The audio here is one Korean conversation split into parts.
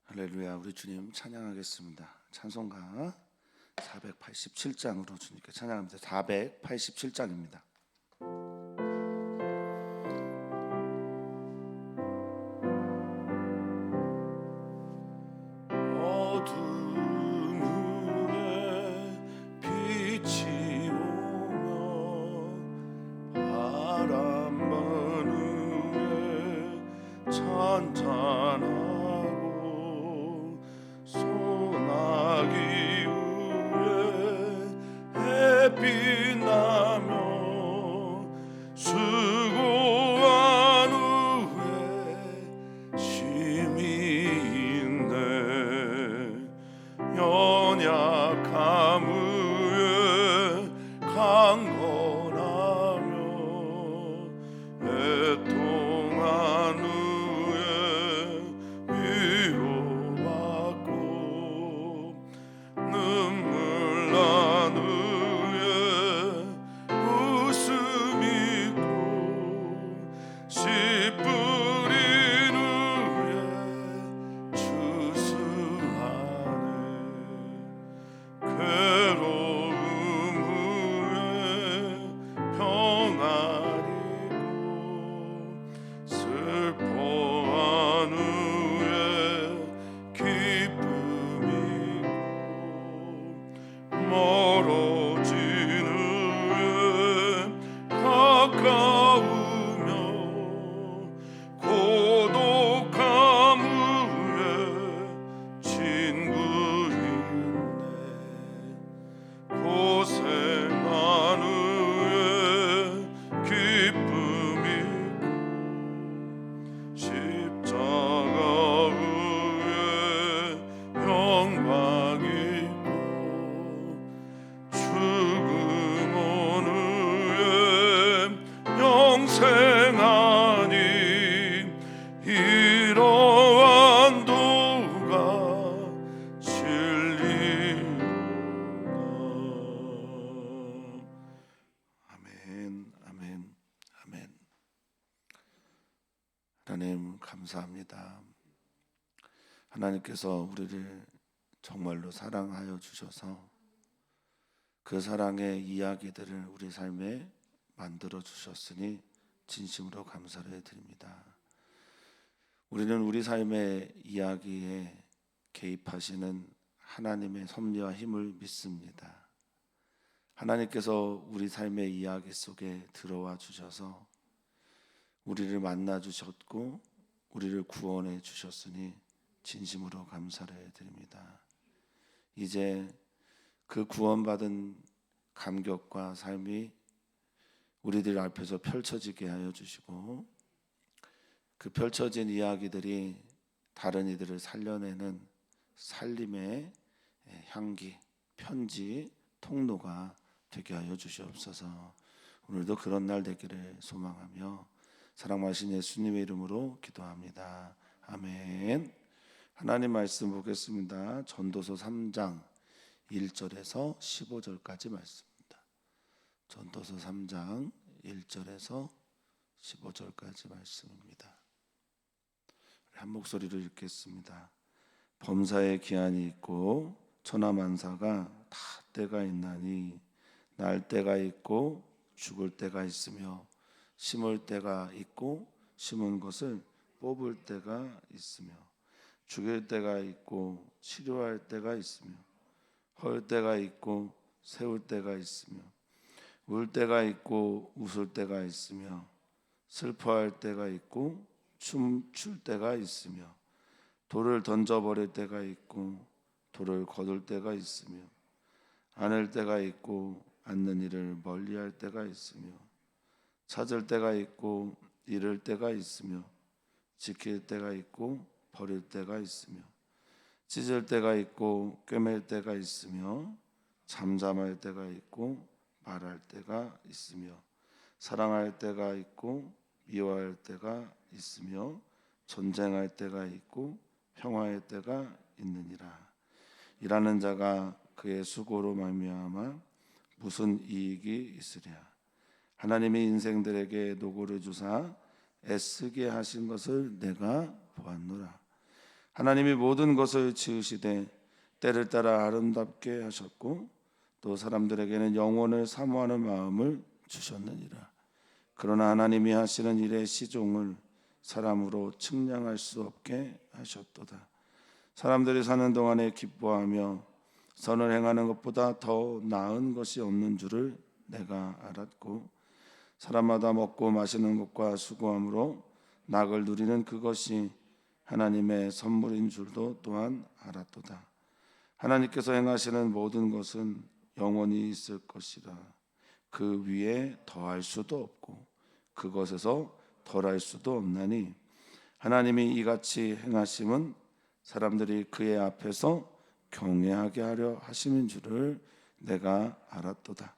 할렐루야. 우리 주님 찬양하겠습니다. 찬송가 487장으로 주님께 찬양합니다. 487장입니다. 하나님 감사합니다. 하나님께서 우리를 정말로 사랑하여 주셔서 그 사랑의 이야기들을 우리 삶에 만들어 주셨으니 진심으로 감사를 드립니다. 우리는 우리 삶의 이야기에 개입하시는 하나님의 섭리와 힘을 믿습니다. 하나님께서 우리 삶의 이야기 속에 들어와 주셔서 우리를 만나 주셨고 우리를 구원해 주셨으니 진심으로 감사를 드립니다. 이제 그 구원받은 감격과 삶이 우리들 앞에서 펼쳐지게 하여 주시고 그 펼쳐진 이야기들이 다른 이들을 살려내는 살림의 향기, 편지, 통로가 되게 하여 주시옵소서. 오늘도 그런 날 되기를 소망하며 사랑하신 예수님의 이름으로 기도합니다. 아멘. 하나님 말씀 보겠습니다. 전도서 3장 1절에서 15절까지 말씀입니다. 전도서 3장 1절에서 15절까지 말씀입니다. 한 목소리로 읽겠습니다. 범사에 기한이 있고 천하만사가 다 때가 있나니 날 때가 있고 죽을 때가 있으며 심을 때가 있고 심은 것을 뽑을 때가 있으며 죽일 때가 있고 치료할 때가 있으며 헐 때가 있고 세울 때가 있으며 울 때가 있고 웃을 때가 있으며 슬퍼할 때가 있고 춤출 때가 있으며 돌을 던져버릴 때가 있고 돌을 거둘 때가 있으며 안을 때가 있고 앉는 일을 멀리할 때가 있으며 찾을 때가 있고 잃을 때가 있으며 지킬 때가 있고 버릴 때가 있으며 찢을 때가 있고 꿰맬 때가 있으며 잠잠할 때가 있고 말할 때가 있으며 사랑할 때가 있고 미워할 때가 있으며 전쟁할 때가 있고 평화의 때가 있느니라. 일하는 자가 그의 수고로 말미암아 무슨 이익이 있으랴. 하나님이 인생들에게 노고를 주사 애쓰게 하신 것을 내가 보았노라. 하나님이 모든 것을 지으시되 때를 따라 아름답게 하셨고 또 사람들에게는 영원을 사모하는 마음을 주셨느니라. 그러나 하나님이 하시는 일의 시종을 사람으로 측량할 수 없게 하셨도다. 사람들이 사는 동안에 기뻐하며 선을 행하는 것보다 더 나은 것이 없는 줄을 내가 알았고 사람마다 먹고 마시는 것과 수고함으로 낙을 누리는 그것이 하나님의 선물인 줄도 또한 알았도다. 하나님께서 행하시는 모든 것은 영원히 있을 것이라. 그 위에 더할 수도 없고 그것에서 덜할 수도 없나니 하나님이 이같이 행하심은 사람들이 그의 앞에서 경외하게 하려 하심인 줄을 내가 알았도다.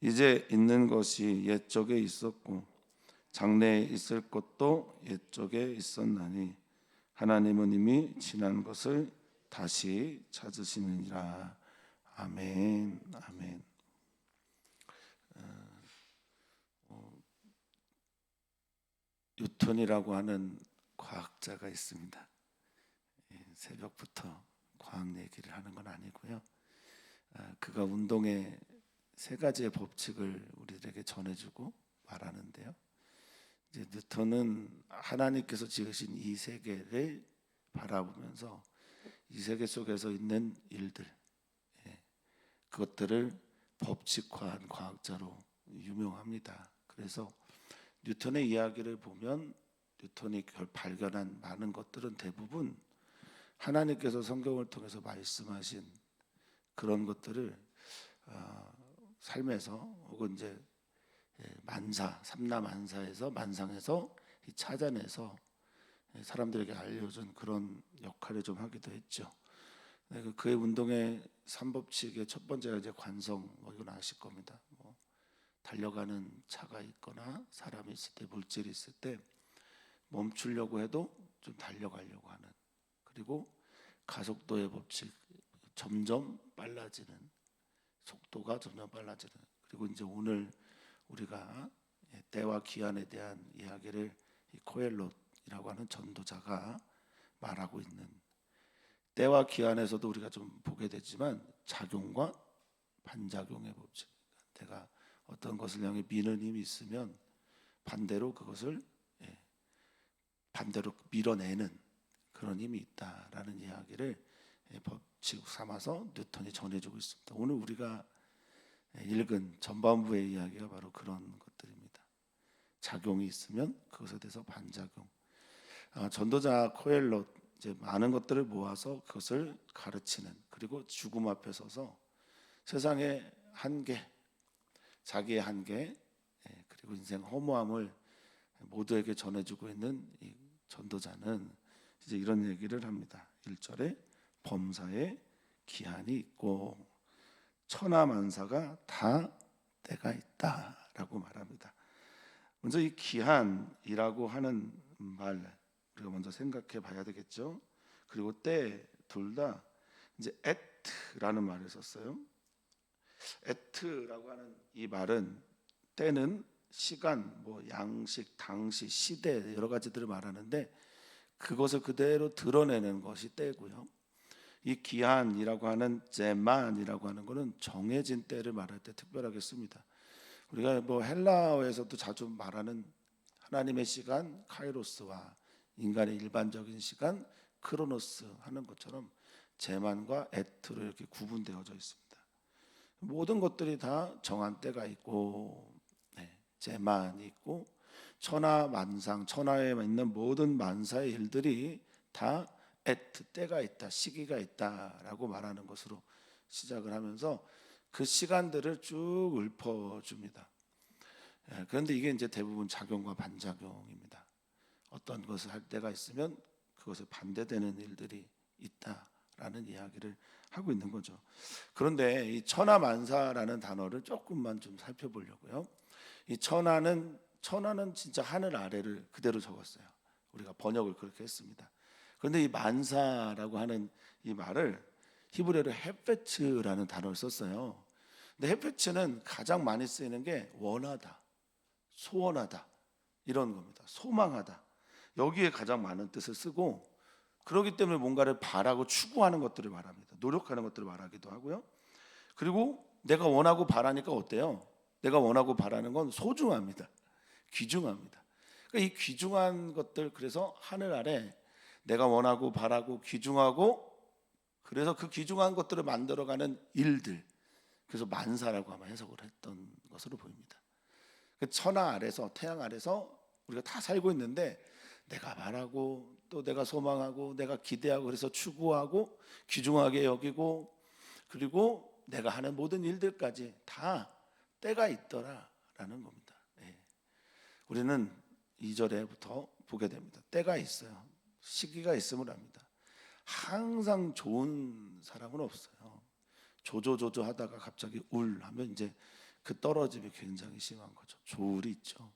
이제 있는 것이 옛적에 있었고 장래에 있을 것도 옛적에 있었나니 하나님은 이미 지난 것을 다시 찾으시느니라. 아멘. 아멘. 뉴턴이라고 하는 과학자가 있습니다. 새벽부터 과학 얘기를 하는 건 아니고요. 그가 운동의 세 가지의 법칙을 우리들에게 전해주고 말하는데요. 이제 뉴턴은 하나님께서 지으신 이 세계를 바라보면서 이 세계 속에서 있는 일들, 그것들을 법칙화한 과학자로 유명합니다. 그래서 뉴턴의 이야기를 보면 뉴턴이 발견한 많은 것들은 대부분 하나님께서 성경을 통해서 말씀하신 그런 것들을 삶에서 혹은 이제 삼라만사에서 만상에서 찾아내서 사람들에게 알려준 그런 역할을 좀 하기도 했죠. 그의 운동의 3법칙의 첫 번째가 이제 관성, 이건 아실 겁니다. 달려가는 차가 있거나 사람이 있을 때, 물질이 있을 때 멈추려고 해도 좀 달려가려고 하는, 그리고 가속도의 법칙, 점점 빨라지는, 속도가 점점 빨라지는, 그리고 이제 오늘 우리가 때와 기한에 대한 이야기를 이 코엘롯이라고 하는 전도자가 말하고 있는, 때와 기한에서도 우리가 좀 보게 되지만 작용과 반작용의 법칙, 내가 어떤 것을 향해 미는 힘이 있으면 반대로 그것을 반대로 밀어내는 그런 힘이 있다라는 이야기를 법칙 삼아서 뉴턴이 전해주고 있습니다. 오늘 우리가 읽은 전반부의 이야기가 바로 그런 것들입니다. 작용이 있으면 그것에 대해서 반작용. 전도자 코엘롯 이제 많은 것들을 모아서 그것을 가르치는, 그리고 죽음 앞에 서서 세상의 한계, 자기의 한계, 그리고 인생 허무함을 모두에게 전해주고 있는 이 전도자는 이제 이런 얘기를 합니다. 1절에 범사에 기한이 있고 천하만사가 다 때가 있다라고 말합니다. 먼저 이 기한이라고 하는 말 우리가 먼저 생각해 봐야 되겠죠. 그리고 때 둘 다 이제 에트라는 말을 썼어요. 에트라고 하는 이 말은 때는 시간, 양식, 당시, 시대 여러 가지들을 말하는데 그것을 그대로 드러내는 것이 때고요. 이 기한이라고 하는 제만이라고 하는 것은 정해진 때를 말할 때 특별하게 씁니다. 우리가 헬라어에서도 자주 말하는 하나님의 시간 카이로스와 인간의 일반적인 시간 크로노스 하는 것처럼 제만과 에트로 이렇게 구분되어져 있습니다. 모든 것들이 다 정한 때가 있고 제만이 있고 천하만상, 천하에 있는 모든 만사의 일들이 다 에트, 때가 있다, 시기가 있다라고 말하는 것으로 시작을 하면서 그 시간들을 쭉 읊어줍니다. 그런데 이게 이제 대부분 작용과 반작용입니다. 어떤 것을 할 때가 있으면 그것에 반대되는 일들이 있다라는 이야기를 하고 있는 거죠. 그런데 이 천하만사라는 단어를 조금만 좀 살펴보려고요. 이 천하는 진짜 하늘 아래를 그대로 적었어요. 우리가 번역을 그렇게 했습니다. 그런데 이 만사라고 하는 이 말을 히브리어로 헤페츠라는 단어를 썼어요. 근데 헤페츠는 가장 많이 쓰이는 게 원하다, 소원하다 이런 겁니다. 소망하다. 여기에 가장 많은 뜻을 쓰고 그렇기 때문에 뭔가를 바라고 추구하는 것들을 말합니다. 노력하는 것들을 말하기도 하고요. 그리고 내가 원하고 바라니까 어때요? 내가 원하고 바라는 건 소중합니다. 귀중합니다. 그러니까 이 귀중한 것들, 그래서 하늘 아래 내가 원하고 바라고 귀중하고, 그래서 그 귀중한 것들을 만들어가는 일들, 그래서 만사라고 아마 해석을 했던 것으로 보입니다. 그 천하 아래서, 태양 아래서 우리가 다 살고 있는데, 내가 바라고 또 내가 소망하고 내가 기대하고 그래서 추구하고 귀중하게 여기고, 그리고 내가 하는 모든 일들까지 다 때가 있더라라는 겁니다. 예. 우리는 2절에부터 보게 됩니다. 때가 있어요. 시기가 있음을 압니다. 항상 좋은 사람은 없어요. 조조조조 하다가 갑자기 울 하면 이제 그 떨어짐이 굉장히 심한 거죠. 조울이 있죠.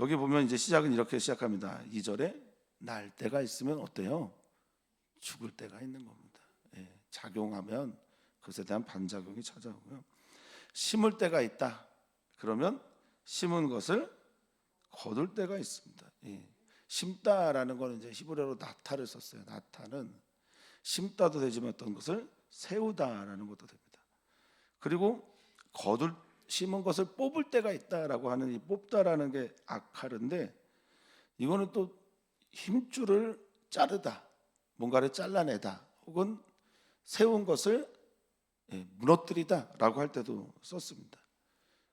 여기 보면 이제 시작은 이렇게 시작합니다. 2절에 날 때가 있으면 어때요? 죽을 때가 있는 겁니다. 예, 작용하면 그것에 대한 반작용이 찾아오고요. 심을 때가 있다. 그러면 심은 것을 거둘 때가 있습니다. 예. 심다라는 거는 이제 히브리어로 나타를 썼어요. 나타는 심다도 되지만 어떤 것을 세우다라는 것도 됩니다. 그리고 거둘, 심은 것을 뽑을 때가 있다라고 하는 이 뽑다라는 게 아카르인데, 이거는 또 힘줄을 자르다, 뭔가를 잘라내다, 혹은 세운 것을 무너뜨리다라고 할 때도 썼습니다.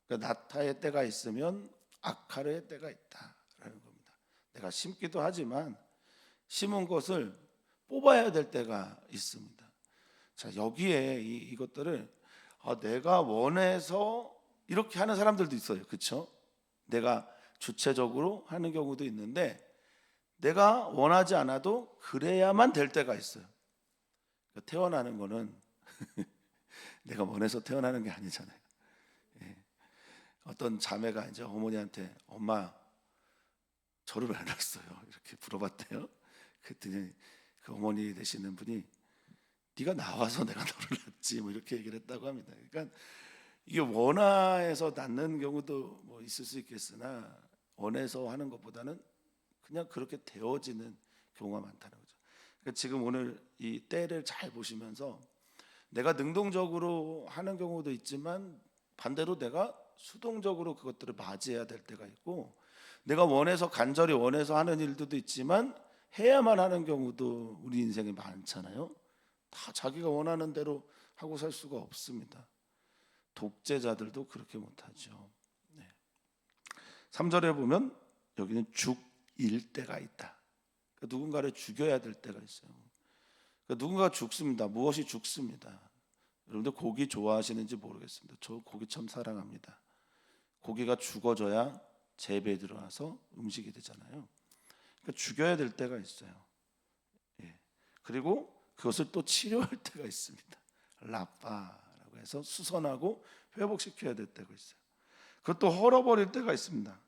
그러니까 나타의 때가 있으면 아카르의 때가 있다라는 겁니다. 내가 심기도 하지만 심은 것을 뽑아야 될 때가 있습니다. 자, 여기에 이것들을 내가 원해서 이렇게 하는 사람들도 있어요. 그렇죠? 내가 주체적으로 하는 경우도 있는데, 내가 원하지 않아도 그래야만 될 때가 있어요. 그러니까 태어나는 거는 내가 원해서 태어나는 게 아니잖아요. 예. 어떤 자매가 이제 어머니한테 엄마 저를 왜 낳았어요? 이렇게 물어봤대요. 그랬더니 그 어머니 되시는 분이 네가 나와서 내가 너를 낳지 뭐 이렇게 얘기를 했다고 합니다. 그러니까 이게 원해서 낳는 경우도 뭐 있을 수 있겠으나, 원해서 하는 것보다는 그냥 그렇게 되어지는 경우가 많다는 거죠. 그러니까 지금 오늘 이 때를 잘 보시면서 내가 능동적으로 하는 경우도 있지만, 반대로 내가 수동적으로 그것들을 맞이해야 될 때가 있고, 내가 원해서 간절히 원해서 하는 일들도 있지만 해야만 하는 경우도 우리 인생에 많잖아요. 다 자기가 원하는 대로 하고 살 수가 없습니다. 독재자들도 그렇게 못하죠. 네. 3절에 보면 여기는 죽일 때가 있다. 그러니까 누군가를 죽여야 될 때가 있어요. 그러니까 누군가가 죽습니다. 무엇이 죽습니다. 여러분들 고기 좋아하시는지 모르겠습니다. 저 고기 참 사랑합니다. 고기가 죽어져야 재배에 들어와서 음식이 되잖아요. 그러니까 죽여야 될 때가 있어요. 예. 그리고 그것을 또 치료할 때가 있습니다. 라빠라고 해서 수선하고 회복시켜야 될 때가 있어요. 그것도 헐어버릴 때가 있습니다.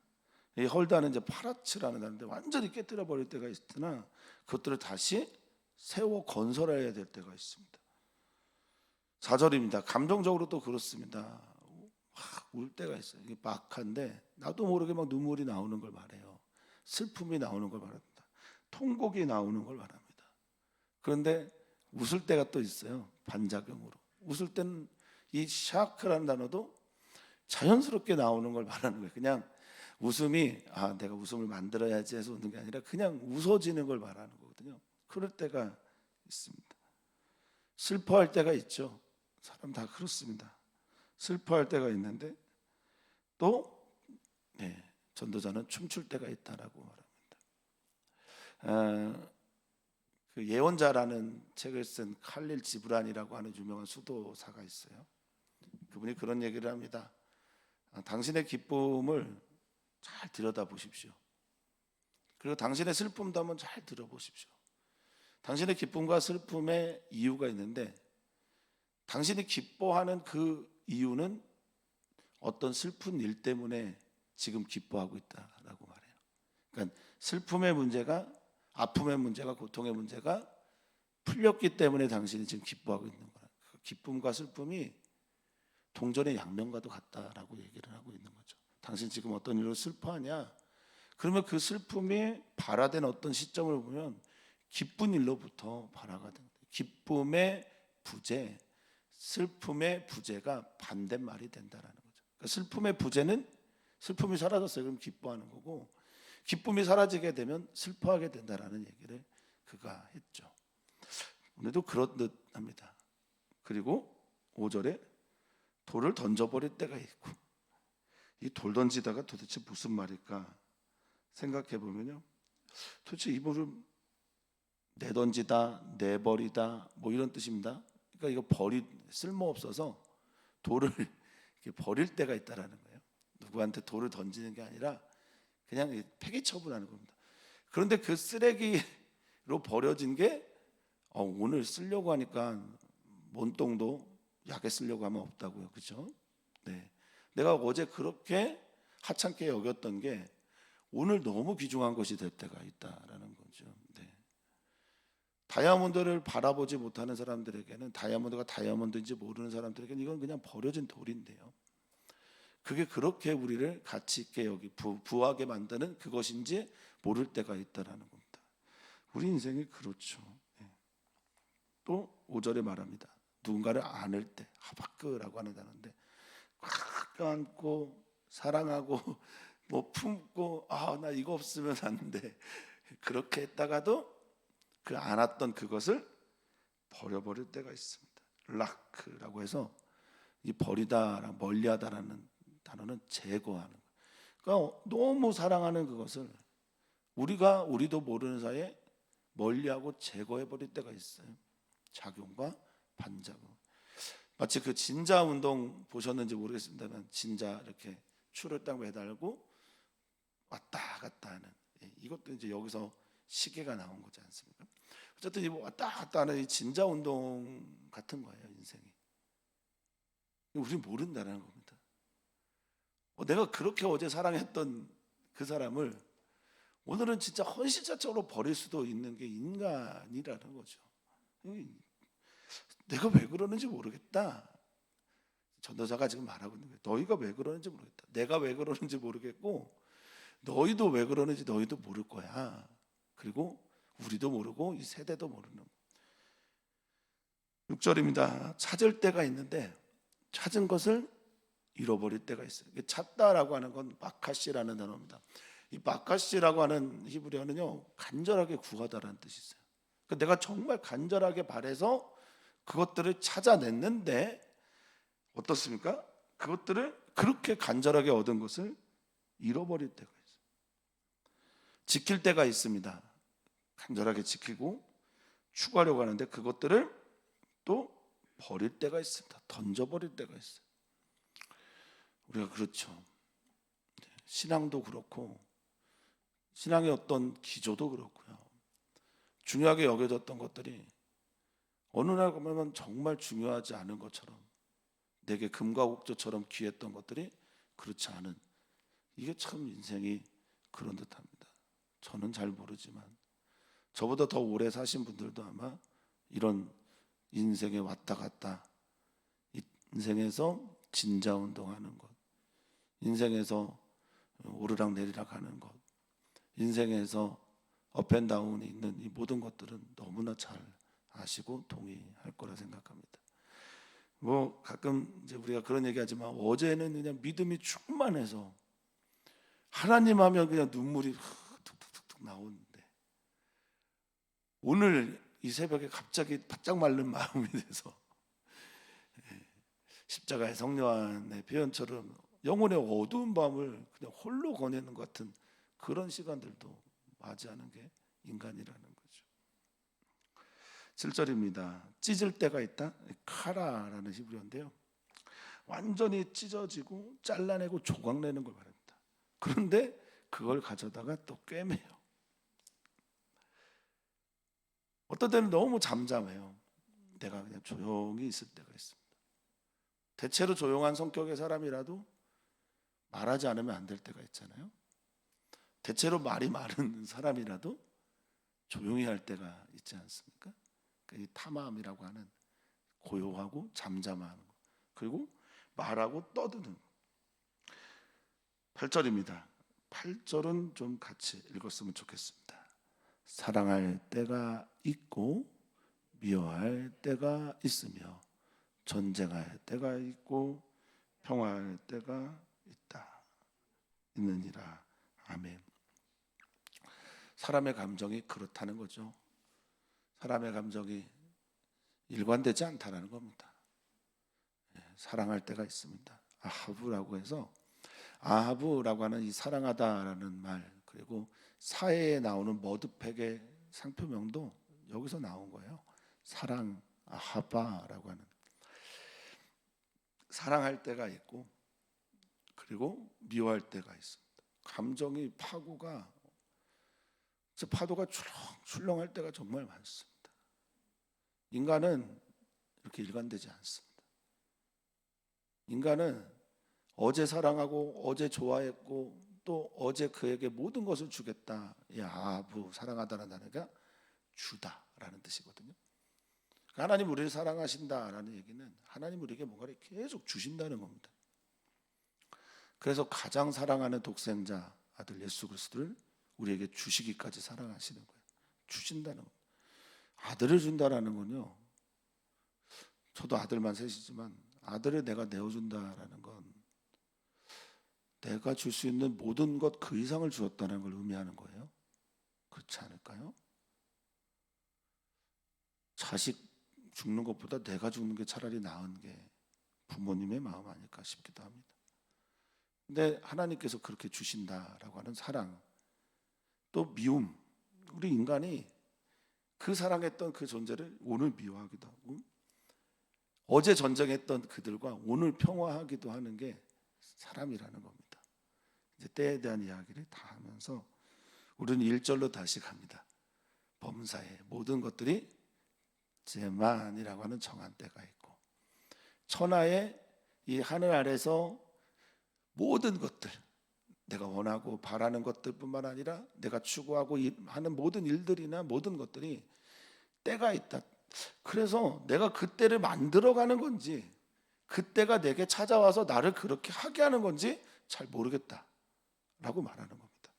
이 헐다는 이제 파라츠라는 단어인데 완전히 깨뜨려 버릴 때가 있으나, 그것들을 다시 세워 건설해야 될 때가 있습니다. 4절입니다. 감정적으로 또 그렇습니다. 울 때가 있어요. 이게 막한데 나도 모르게 막 눈물이 나오는 걸 말해요. 슬픔이 나오는 걸 말합니다. 통곡이 나오는 걸 말합니다. 그런데 웃을 때가 또 있어요. 반작용으로. 웃을 때는 이 샤크라는 단어도 자연스럽게 나오는 걸 말하는 거예요. 그냥 웃음이 내가 웃음을 만들어야지 해서 웃는 게 아니라 그냥 웃어지는 걸 말하는 거거든요. 그럴 때가 있습니다. 슬퍼할 때가 있죠. 사람 다 그렇습니다. 슬퍼할 때가 있는데 또 전도자는 춤출 때가 있다라고 말합니다. 그 예언자라는 책을 쓴 칼릴 지브란이라고 하는 유명한 수도사가 있어요. 그분이 그런 얘기를 합니다. 당신의 기쁨을 잘 들여다보십시오. 그리고 당신의 슬픔도 한번 잘 들어보십시오. 당신의 기쁨과 슬픔의 이유가 있는데, 당신이 기뻐하는 그 이유는 어떤 슬픈 일 때문에 지금 기뻐하고 있다라고 말해요. 그러니까 슬픔의 문제가, 아픔의 문제가, 고통의 문제가 풀렸기 때문에 당신이 지금 기뻐하고 있는 거예요. 그 기쁨과 슬픔이 동전의 양면과도 같다라고 얘기를 하고 있는 거죠. 당신 지금 어떤 일로 슬퍼하냐? 그러면 그 슬픔이 발화된 어떤 시점을 보면 기쁜 일로부터 발화가 됩니다. 기쁨의 부재, 슬픔의 부재가 반대말이 된다라는 거죠. 그러니까 슬픔의 부재는 슬픔이 사라졌어요. 그럼 기뻐하는 거고, 기쁨이 사라지게 되면 슬퍼하게 된다라는 얘기를 그가 했죠. 오늘도 그런 듯 합니다. 그리고 5절에 돌을 던져버릴 때가 있고, 이 돌 던지다가 도대체 무슨 말일까 생각해 보면요, 도대체 이 말은 내던지다, 내버리다 뭐 이런 뜻입니다. 그러니까 이거 쓸모없어서 돌을 이렇게 버릴 때가 있다라는 거예요. 누구한테 돌을 던지는 게 아니라 그냥 폐기 처분하는 겁니다. 그런데 그 쓰레기로 버려진 게 오늘 쓰려고 하니까 몸통도 약에 쓰려고 하면 없다고요. 그렇죠? 네. 내가 어제 그렇게 하찮게 여겼던 게 오늘 너무 귀중한 것이 될 때가 있다라는 거죠. 네. 다이아몬드를 바라보지 못하는 사람들에게는, 다이아몬드가 다이아몬드인지 모르는 사람들에게는 이건 그냥 버려진 돌인데요, 그게 그렇게 우리를 가치 있게 부하게 만드는 그것인지 모를 때가 있다라는 겁니다. 우리 인생이 그렇죠. 네. 또 5절에 말합니다. 누군가를 안을 때, 하바크라고 하는 단어인데, 꽉 껴안고 사랑하고 뭐 품고, 나 이거 없으면 안 돼, 그렇게 했다가도 그 안았던 그것을 버려버릴 때가 있습니다. 락라고 해서 이 버리다, 멀리하다라는 단어는 제거하는 거예요. 그러니까 너무 사랑하는 그것을 우리도 모르는 사이에 멀리하고 제거해 버릴 때가 있어요. 작용과 반작용. 마치 그 진자 운동 보셨는지 모르겠습니다만, 진자 이렇게 추를 딱 매달고 왔다 갔다 하는, 이것도 이제 여기서 시계가 나온 거지 않습니까? 어쨌든 이 왔다 갔다 하는 이 진자 운동 같은 거예요, 인생이. 우리 모른다는 겁니다. 내가 그렇게 어제 사랑했던 그 사람을 오늘은 진짜 헌신자적으로 버릴 수도 있는 게 인간이라는 거죠. 내가 왜 그러는지 모르겠다. 전도자가 지금 말하고 있는 거예요. 너희가 왜 그러는지 모르겠다. 내가 왜 그러는지 모르겠고, 너희도 왜 그러는지 너희도 모를 거야. 그리고 우리도 모르고 이 세대도 모르는. 6절입니다. 찾을 때가 있는데 찾은 것을 잃어버릴 때가 있어요. 찾다라고 하는 건 마카시라는 단어입니다. 이 마카시라고 하는 히브리어는요, 간절하게 구하다라는 뜻이 있어요. 그러니까 내가 정말 간절하게 바래서 그것들을 찾아냈는데 어떻습니까? 그것들을 그렇게 간절하게 얻은 것을 잃어버릴 때가 있어요. 지킬 때가 있습니다. 간절하게 지키고 추구하려고 하는데 그것들을 또 버릴 때가 있습니다. 던져버릴 때가 있어요. 우리가 그렇죠. 신앙도 그렇고, 신앙의 어떤 기조도 그렇고요. 중요하게 여겨졌던 것들이 어느 날 보면 정말 중요하지 않은 것처럼, 내게 금과 옥조처럼 귀했던 것들이 그렇지 않은, 이게 참 인생이 그런 듯합니다. 저는 잘 모르지만 저보다 더 오래 사신 분들도 아마 이런 인생에 왔다 갔다, 인생에서 진자 운동하는 것, 인생에서 오르락 내리락 하는 것, 인생에서 업앤다운이 있는 이 모든 것들은 너무나 잘 아시고 동의할 거라 생각합니다. 뭐 가끔 이제 우리가 그런 얘기하지만, 어제는 그냥 믿음이 충만해서 하나님 하면 그냥 눈물이 툭툭툭툭 나오는데, 오늘 이 새벽에 갑자기 바짝 마른 마음이 돼서 십자가의 성령의 표현처럼 영혼의 어두운 밤을 그냥 홀로 거내는 것 같은 그런 시간들도 맞이하는 게 인간이라는 거죠. 7절입니다. 찢을 때가 있다. 카라라는 히브리어인데요, 완전히 찢어지고 잘라내고 조각내는 걸 말합니다. 그런데 그걸 가져다가 또 꿰매요. 어떤 때는 너무 잠잠해요. 내가 그냥 조용히 있을 때가 있습니다. 대체로 조용한 성격의 사람이라도 말하지 않으면 안 될 때가 있잖아요. 대체로 말이 많은 사람이라도 조용히 할 때가 있지 않습니까? 이 탐함이라고 하는 고요하고 잠잠한 거, 그리고 말하고 떠드는 거. 8절입니다. 8절은 좀 같이 읽었으면 좋겠습니다. 사랑할 때가 있고 미워할 때가 있으며 전쟁할 때가 있고 평화할 때가 있느니라. 아멘. 사람의 감정이 그렇다는 거죠. 사람의 감정이 일관되지 않다는 겁니다. 사랑할 때가 있습니다. 아하브라고 해서, 아하브라고 하는 이 사랑하다라는 말, 그리고 사회에 나오는 머드팩의 상표명도 여기서 나온 거예요. 사랑, 아하바라고 하는. 사랑할 때가 있고 그리고 미워할 때가 있습니다. 감정이 파도가 출렁출렁할 때가 정말 많습니다. 인간은 이렇게 일관되지 않습니다. 인간은 어제 사랑하고 어제 좋아했고 또 어제 그에게 모든 것을 주겠다. 아부, 사랑하다는 단어가 주다라는 뜻이거든요. 하나님 우리를 사랑하신다라는 얘기는 하나님 우리에게 뭔가를 계속 주신다는 겁니다. 그래서 가장 사랑하는 독생자 아들 예수 그리스도를 우리에게 주시기까지 사랑하시는 거예요. 주신다는 겁니다. 아들을 준다라는 건요, 저도 아들만 셋이지만 아들을 내가 내어준다라는 건 내가 줄 수 있는 모든 것 그 이상을 주었다는 걸 의미하는 거예요. 그렇지 않을까요? 자식 죽는 것보다 내가 죽는 게 차라리 나은 게 부모님의 마음 아닐까 싶기도 합니다. 근데 하나님께서 그렇게 주신다라고 하는 사랑, 또 미움, 우리 인간이 그 사랑했던 그 존재를 오늘 미워하기도 하고 어제 전쟁했던 그들과 오늘 평화하기도 하는 게 사람이라는 겁니다. 이제 때에 대한 이야기를 다 하면서 우리는 1절로 다시 갑니다. 범사에 모든 것들이 제만이라고 하는 정한 때가 있고, 천하의 이 하늘 아래서 모든 것들, 내가 원하고 바라는 것들뿐만 아니라 내가 추구하고 하는 모든 일들이나 모든 것들이 때가 있다. 그래서 내가 그때를 만들어가는 건지 그때가 내게 찾아와서 나를 그렇게 하게 하는 건지 잘 모르겠다라고 말하는 겁니다.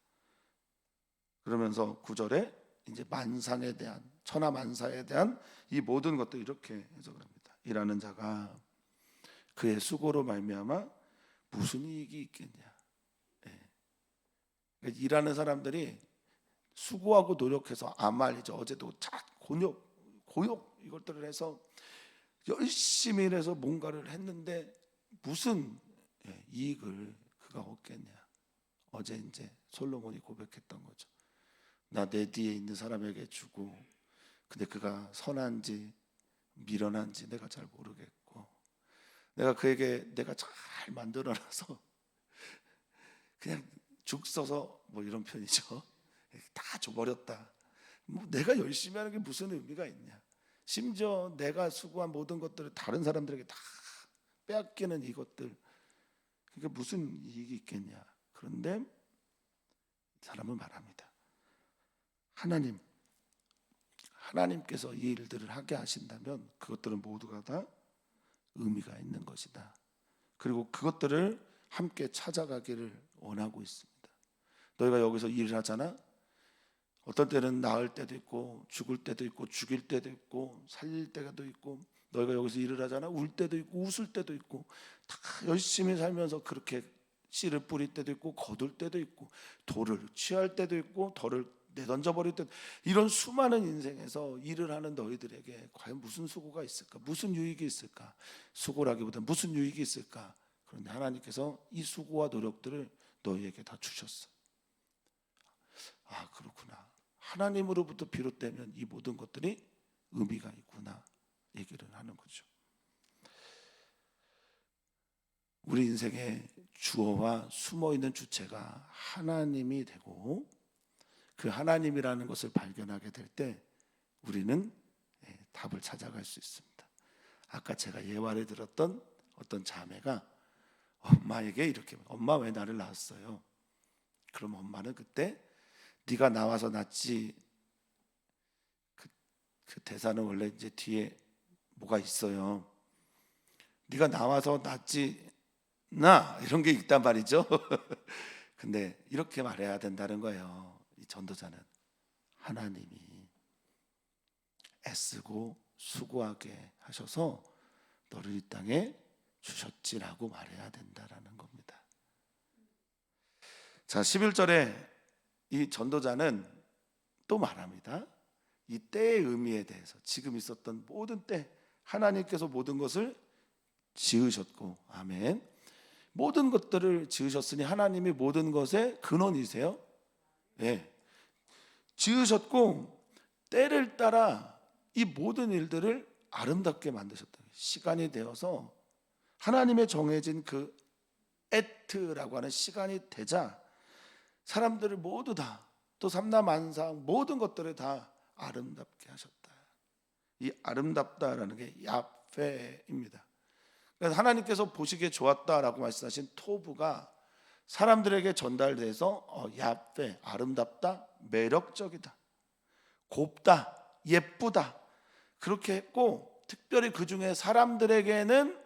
그러면서 9절에 이제 만상에 대한, 천하 만사에 대한 이 모든 것도 이렇게 해석을 합니다. 일하는 자가 그의 수고로 말미암아 무슨 이익이 있겠냐. 그러니까 일하는 사람들이 수고하고 노력해서 아말, 이제 어제도 고욕 이것들을 해서 열심히 일해서 뭔가를 했는데 무슨 이익을 그가 얻겠냐. 어제 이제 솔로몬이 고백했던 거죠. 나 내 뒤에 있는 사람에게 주고, 근데 그가 선한지 미련한지 내가 잘 모르겠고, 내가 그에게 내가 잘 만들어놔서 그냥 죽 써서 뭐 이런 편이죠. 다 줘버렸다. 뭐 내가 열심히 하는 게 무슨 의미가 있냐. 심지어 내가 수고한 모든 것들을 다른 사람들에게 다 빼앗기는 이것들, 그게 무슨 이익이 있겠냐. 그런데 사람은 말합니다. 하나님께서 이 일들을 하게 하신다면 그것들은 모두가 다 의미가 있는 것이다. 그리고 그것들을 함께 찾아가기를 원하고 있습니다. 너희가 여기서 일을 하잖아. 어떤 때는 나을 때도 있고 죽을 때도 있고 죽일 때도 있고 살릴 때도 있고, 너희가 여기서 일을 하잖아. 울 때도 있고 웃을 때도 있고 다 열심히 살면서 그렇게 씨를 뿌릴 때도 있고 거둘 때도 있고 돌을 취할 때도 있고 덜을 내던져 버릴 때도, 이런 수많은 인생에서 일을 하는 너희들에게 과연 무슨 수고가 있을까? 무슨 유익이 있을까? 수고라기보다 무슨 유익이 있을까? 그런데 하나님께서 이 수고와 노력들을 너희에게 다 주셨어. 아, 그렇구나. 하나님으로부터 비롯되면 이 모든 것들이 의미가 있구나 얘기를 하는 거죠. 우리 인생의 주어와 숨어있는 주체가 하나님이 되고, 그 하나님이라는 것을 발견하게 될 때 우리는 답을 찾아갈 수 있습니다. 아까 제가 예화를 들었던 어떤 자매가 엄마에게 이렇게, 엄마 왜 나를 낳았어요? 그럼 엄마는 그때 네가 나와서 낳지, 그 대사는 원래 이제 뒤에 뭐가 있어요. 네가 나와서 낳지 나, 이런 게 있단 말이죠. 근데 이렇게 말해야 된다는 거예요. 이 전도자는 하나님이 애쓰고 수고하게 하셔서 너를 이 땅에 주셨지라고 말해야 된다라는 겁니다. 자, 11절에 이 전도자는 또 말합니다. 이 때의 의미에 대해서, 지금 있었던 모든 때 하나님께서 모든 것을 지으셨고, 아멘, 모든 것들을 지으셨으니 하나님이 모든 것의 근원이세요. 예, 지으셨고 때를 따라 이 모든 일들을 아름답게 만드셨다. 시간이 되어서 하나님의 정해진 그 에트라고 하는 시간이 되자 사람들을 모두 다, 또 삼라만상 모든 것들을 다 아름답게 하셨다. 이 아름답다라는 게 야페입니다. 그래서 하나님께서 보시기에 좋았다라고 말씀하신 토브가 사람들에게 전달돼서 야페, 아름답다, 매력적이다, 곱다, 예쁘다, 그렇게 했고, 특별히 그 중에 사람들에게는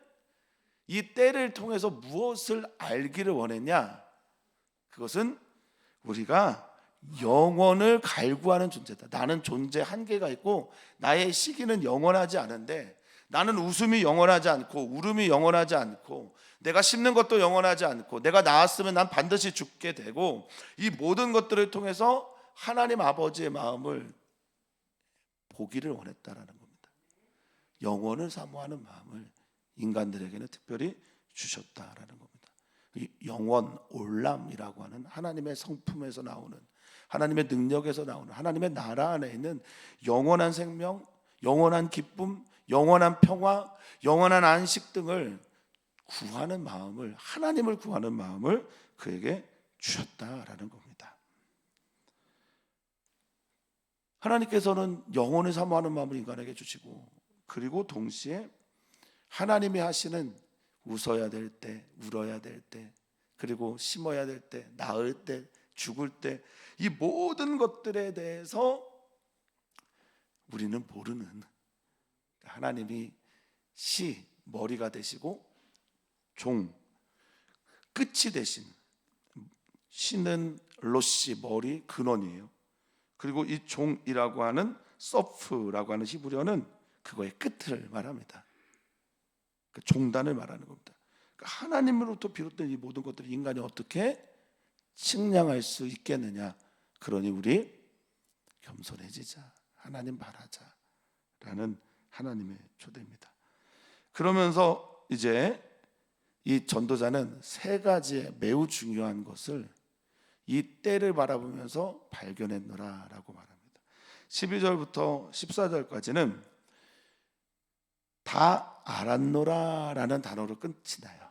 이 때를 통해서 무엇을 알기를 원했냐? 그것은 우리가 영원을 갈구하는 존재다. 나는 존재 한계가 있고 나의 시기는 영원하지 않은데, 나는 웃음이 영원하지 않고 울음이 영원하지 않고 내가 심는 것도 영원하지 않고 내가 낳았으면 난 반드시 죽게 되고, 이 모든 것들을 통해서 하나님 아버지의 마음을 보기를 원했다라는 겁니다. 영원을 사모하는 마음을 인간들에게는 특별히 주셨다라는 겁니다. 이 영원, 올람이라고 하는 하나님의 성품에서 나오는, 하나님의 능력에서 나오는, 하나님의 나라 안에 있는 영원한 생명, 영원한 기쁨, 영원한 평화, 영원한 안식 등을 구하는 마음을, 하나님을 구하는 마음을 그에게 주셨다라는 겁니다. 하나님께서는 영혼을 사모하는 마음을 인간에게 주시고, 그리고 동시에 하나님이 하시는 웃어야 될 때, 울어야 될 때, 그리고 심어야 될 때, 낳을 때, 죽을 때, 이 모든 것들에 대해서 우리는 모르는, 하나님이 시, 머리가 되시고 종, 끝이 되신, 시는 로시, 머리, 근원이에요. 그리고 이 종이라고 하는 서프라고 하는 히브리어는 그거의 끝을 말합니다. 그 종단을 말하는 겁니다. 그러니까 하나님으로부터 비롯된 이 모든 것들을 인간이 어떻게 측량할 수 있겠느냐? 그러니 우리 겸손해지자, 하나님 바라자라는 하나님의 초대입니다. 그러면서 이제 이 전도자는 세 가지의 매우 중요한 것을 이 때를 바라보면서 발견했노라라고 말합니다. 12절부터 14절까지는 다 알았노라라는 단어로 끝이 나요.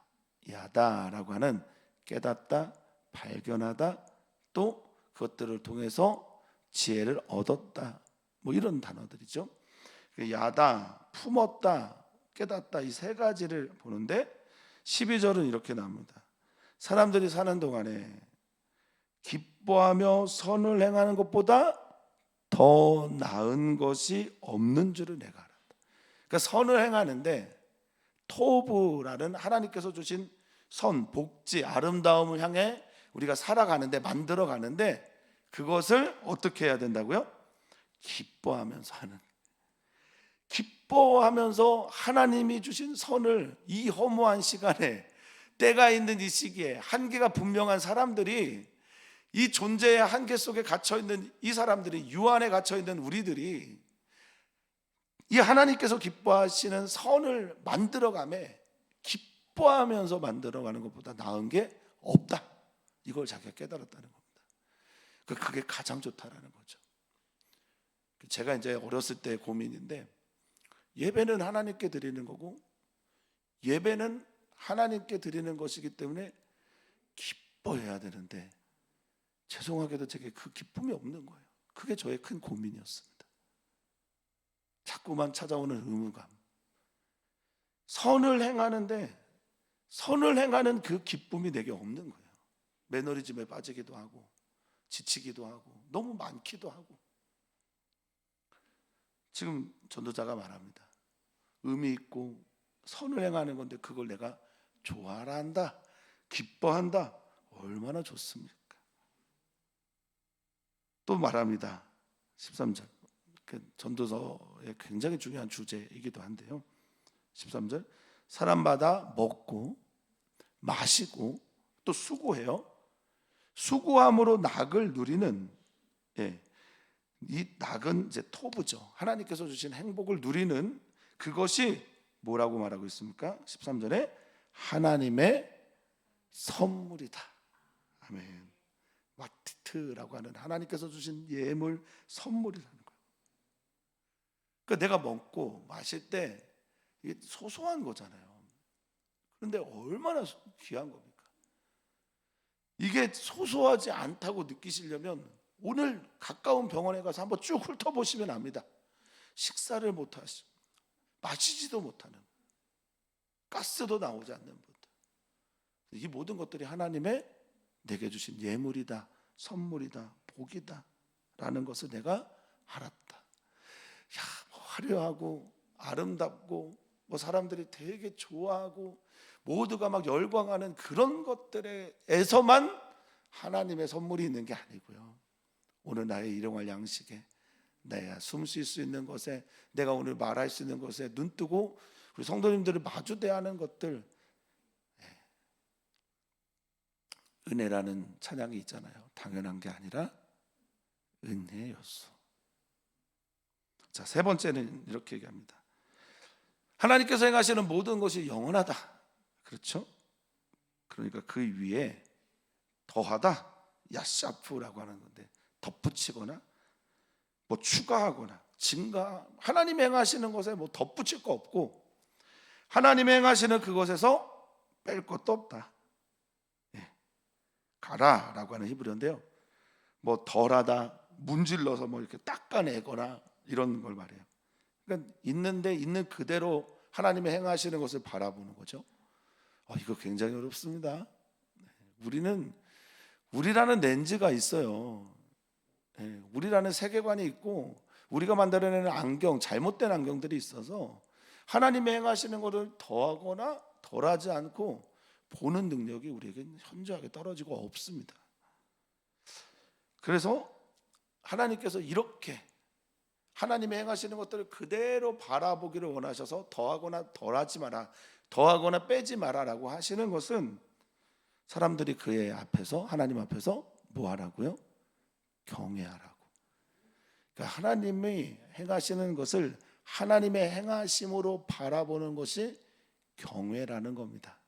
야다라고 하는 깨닫다, 발견하다, 또 그것들을 통해서 지혜를 얻었다, 뭐 이런 단어들이죠. 야다, 품었다, 깨닫다, 이 세 가지를 보는데 12절은 이렇게 나옵니다. 사람들이 사는 동안에 기뻐하며 선을 행하는 것보다 더 나은 것이 없는 줄을 내가 알았다. 그러니까 선을 행하는데 토브라는 하나님께서 주신 선, 복지, 아름다움을 향해 우리가 살아가는데, 만들어가는데, 그것을 어떻게 해야 된다고요? 기뻐하면서 하는, 기뻐하면서 하나님이 주신 선을 이 허무한 시간에, 때가 있는 이 시기에, 한계가 분명한 사람들이, 이 존재의 한계 속에 갇혀있는 이 사람들이, 유한에 갇혀있는 우리들이 이 하나님께서 기뻐하시는 선을 만들어가매 기뻐하면서 만들어가는 것보다 나은 게 없다, 이걸 자기가 깨달았다는 겁니다. 그게 가장 좋다라는 거죠. 제가 이제 어렸을 때 고민인데, 예배는 하나님께 드리는 거고 예배는 하나님께 드리는 것이기 때문에 기뻐해야 되는데, 죄송하게도 제게 그 기쁨이 없는 거예요. 그게 저의 큰 고민이었습니다. 자꾸만 찾아오는 의무감. 선을 행하는데 선을 행하는 그 기쁨이 내게 없는 거예요. 매너리즘에 빠지기도 하고 지치기도 하고 너무 많기도 하고. 지금 전도자가 말합니다. 의미 있고 선을 행하는 건데 그걸 내가 좋아라 한다, 기뻐한다, 얼마나 좋습니까? 또 말합니다. 13절. 전도서의 굉장히 중요한 주제이기도 한데요. 13절. 사람마다 먹고 마시고 또 수고해요. 수고함으로 낙을 누리는, 이 낙은 이제 토부죠. 하나님께서 주신 행복을 누리는 그것이 뭐라고 말하고 있습니까? 13절에 하나님의 선물이다. 아멘. 와티트라고 하는 하나님께서 주신 예물 선물이라는 거예요. 그러니까 내가 먹고 마실 때 이게 소소한 거잖아요. 그런데 얼마나 귀한 겁니까? 이게 소소하지 않다고 느끼시려면 오늘 가까운 병원에 가서 한번 쭉 훑어보시면 압니다. 식사를 못하시고 마시지도 못하는, 가스도 나오지 않는 분들, 이 모든 것들이 하나님의 내게 주신 예물이다, 선물이다, 복이다 라는 것을 내가 알았다. 뭐 화려하고 아름답고 뭐 사람들이 되게 좋아하고 모두가 막 열광하는 그런 것들에서만 하나님의 선물이 있는 게 아니고요. 오늘 나의 일용할 양식에, 내가 숨 쉴 수 있는 것에, 내가 오늘 말할 수 있는 것에 눈뜨고 우리 성도님들을 마주 대하는 것들, 은혜라는 찬양이 있잖아요. 당연한 게 아니라 은혜였소. 자, 세 번째는 이렇게 얘기합니다. 하나님께서 행하시는 모든 것이 영원하다. 그렇죠? 그러니까 그 위에 더하다, 야샤프라고 하는 건데, 덧붙이거나 뭐 추가하거나 증가, 하나님 행하시는 것에 뭐 덧붙일 거 없고 하나님 행하시는 그것에서 뺄 것도 없다. 가라라고 하는 히브리어인데요, 뭐 덜하다, 문질러서 뭐 이렇게 닦아내거나 이런 걸 말해요. 그러니까 있는데 있는 그대로 하나님의 행하시는 것을 바라보는 거죠. 이거 굉장히 어렵습니다. 우리라는 렌즈가 있어요. 우리라는 세계관이 있고 우리가 만들어내는 안경, 잘못된 안경들이 있어서 하나님의 행하시는 것을 더하거나 덜하지 않고 보는 능력이 우리에게 현저하게 떨어지고 없습니다. 그래서 하나님께서 이렇게 하나님의 행하시는 것들을 그대로 바라보기를 원하셔서 더하거나 덜하지 마라, 더하거나 빼지 마라라고 하시는 것은 사람들이 그의 앞에서, 하나님 앞에서 뭐 하라고요? 경외하라고. 그러니까 하나님이 행하시는 것을 하나님의 행하심으로 바라보는 것이 경외라는 겁니다.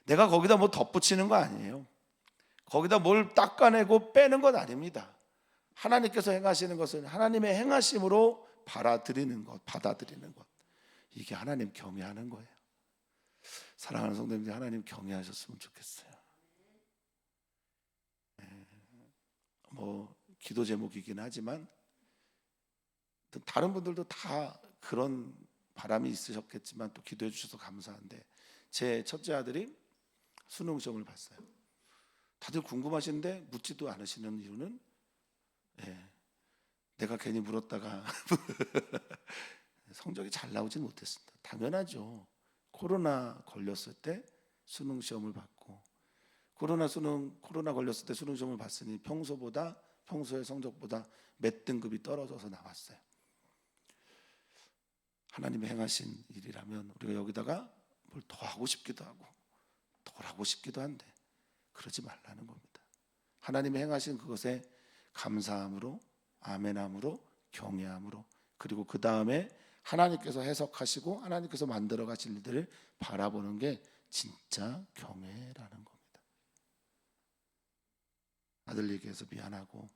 내가 거기다 뭐 덧붙이는 거 아니에요. 거기다 뭘 닦아내고 빼는 건 아닙니다. 하나님께서 행하시는 것은 하나님의 행하심으로 받아들이는 것. 이게 하나님 경외하는 거예요. 사랑하는 성도님들, 하나님 경외하셨으면 좋겠어요. 뭐 기도 제목이긴 하지만 다른 분들도 다 그런 바람이 있으셨겠지만 또 기도해 주셔서 감사한데, 제 첫째 아들이 수능 시험을 봤어요. 다들 궁금하신데 묻지도 않으시는 이유는, 내가 괜히 물었다가 성적이 잘 나오진 못했습니다. 당연하죠. 코로나 걸렸을 때 수능 시험을 봤고, 코로나 걸렸을 때 수능 시험을 봤으니 평소의 성적보다 몇 등급이 떨어져서 나왔어요. 하나님의 행하신 일이라면 우리가 여기다가 뭘 더 하고 싶기도 하고 덜 하고 싶기도 한데 그러지 말라는 겁니다. 하나님의 행하신 그것에 감사함으로, 아멘함으로, 경외함으로, 그리고 그 다음에 하나님께서 해석하시고 하나님께서 만들어 가실 일들을 바라보는 게 진짜 경외라는 겁니다. 아들 얘기해서 미안하고,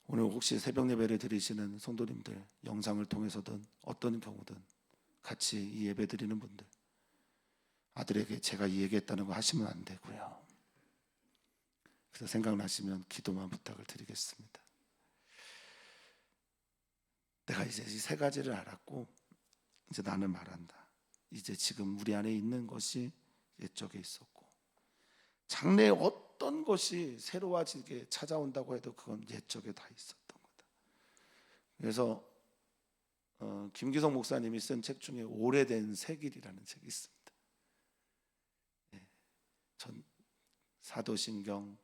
오늘 혹시 새벽 예배를 드리시는 성도님들, 영상을 통해서든 어떤 경우든 같이 이 예배 드리는 분들, 아들에게 제가 이 얘기했다는 거 하시면 안 되고요. 그래서 생각나시면 기도만 부탁을 드리겠습니다. 내가 이제 이 세 가지를 알았고 이제 나는 말한다. 이제 지금 우리 안에 있는 것이 옛적에 있었고, 장래에 어떤 것이 새로워지게 찾아온다고 해도 그건 옛적에 다 있었던 거다. 그래서 김기성 목사님이 쓴 책 중에 오래된 새 길이라는 책이 있습니다. 전 사도신경,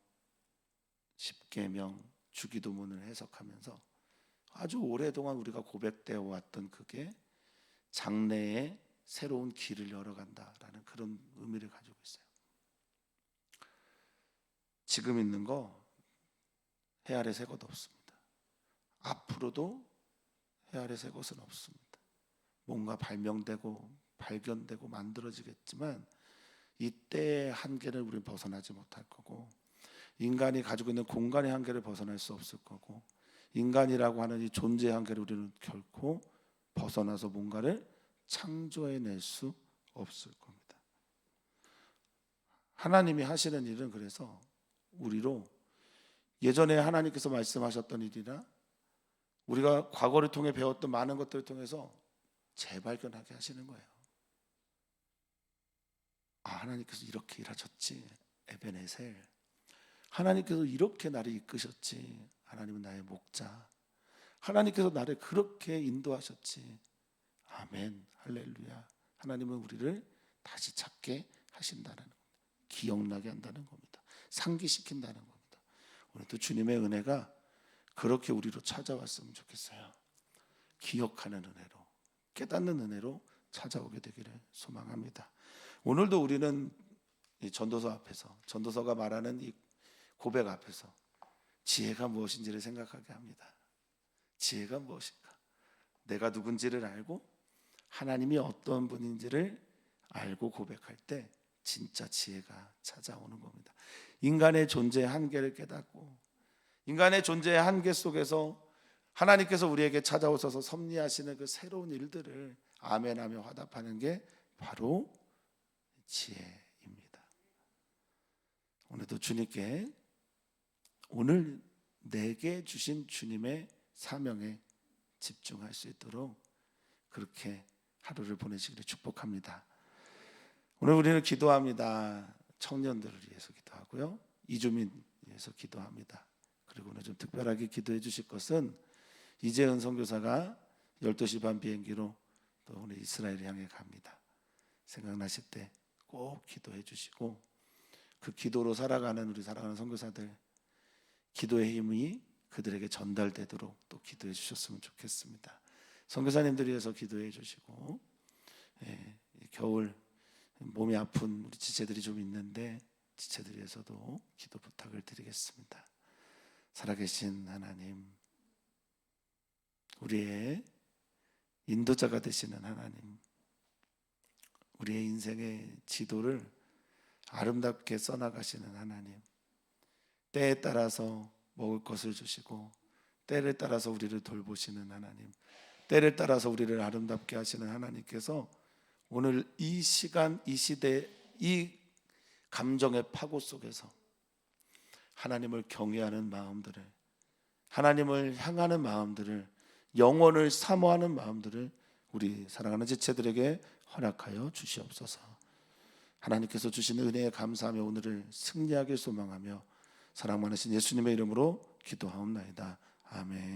십계명, 주기도문을 해석하면서 아주 오랫동안 우리가 고백되어 왔던 그게 장래에 새로운 길을 열어간다라는 그런 의미를 가지고 있어요. 지금 있는 거 해 아래 새 것 없습니다. 앞으로도 해 아래 새 것은 없습니다. 뭔가 발명되고 발견되고 만들어지겠지만 이때의 한계를 우리는 벗어나지 못할 거고, 인간이 가지고 있는 공간의 한계를 벗어날 수 없을 거고, 인간이라고 하는 이 존재의 한계를 우리는 결코 벗어나서 뭔가를 창조해낼 수 없을 겁니다. 하나님이 하시는 일은 그래서 우리로 예전에 하나님께서 말씀하셨던 일이나 우리가 과거를 통해 배웠던 많은 것들을 통해서 재발견하게 하시는 거예요. 하나님께서 이렇게 일하셨지, 에베네셀. 하나님께서 이렇게 나를 이끄셨지, 하나님은 나의 목자. 하나님께서 나를 그렇게 인도하셨지, 아멘, 할렐루야. 하나님은 우리를 다시 찾게 하신다는 겁니다. 기억나게 한다는 겁니다. 상기시킨다는 겁니다. 오늘도 주님의 은혜가 그렇게 우리로 찾아왔으면 좋겠어요. 기억하는 은혜로, 깨닫는 은혜로 찾아오게 되기를 소망합니다. 오늘도 우리는 이 전도서 앞에서, 전도서가 말하는 이 고백 앞에서 지혜가 무엇인지를 생각하게 합니다. 지혜가 무엇인가? 내가 누군지를 알고 하나님이 어떤 분인지를 알고 고백할 때 진짜 지혜가 찾아오는 겁니다. 인간의 존재의 한계를 깨닫고 인간의 존재의 한계 속에서 하나님께서 우리에게 찾아오셔서 섭리하시는 그 새로운 일들을 아멘하며 화답하는 게 바로 지혜입니다. 오늘도 주님께 오늘 내게 주신 주님의 사명에 집중할 수 있도록 그렇게 하루를 보내시기를 축복합니다. 오늘 우리는 기도합니다. 청년들을 위해서 기도하고요, 이주민 위해서 기도합니다. 그리고 오늘 좀 특별하게 기도해 주실 것은 이재은 선교사가 12시 반 비행기로 또 오늘 이스라엘 향해 갑니다. 생각나실 때 꼭 기도해 주시고, 그 기도로 살아가는 우리 사랑하는 선교사들, 기도의 힘이 그들에게 전달되도록 또 기도해 주셨으면 좋겠습니다. 선교사님들 위해서 기도해 주시고, 겨울 몸이 아픈 우리 지체들이 좀 있는데 지체들 위해서도 기도 부탁을 드리겠습니다. 살아계신 하나님, 우리의 인도자가 되시는 하나님, 우리의 인생의 지도를 아름답게 써나가시는 하나님, 때에 따라서 먹을 것을 주시고 때를 따라서 우리를 돌보시는 하나님, 때를 따라서 우리를 아름답게 하시는 하나님께서 오늘 이 시간, 이 시대, 이 감정의 파고 속에서 하나님을 경외하는 마음들을, 하나님을 향하는 마음들을, 영혼을 사모하는 마음들을 우리 사랑하는 지체들에게 허락하여 주시옵소서. 하나님께서 주신 은혜에 감사하며 오늘을 승리하길 소망하며 사랑 많으신 예수님의 이름으로 기도하옵나이다. 아멘.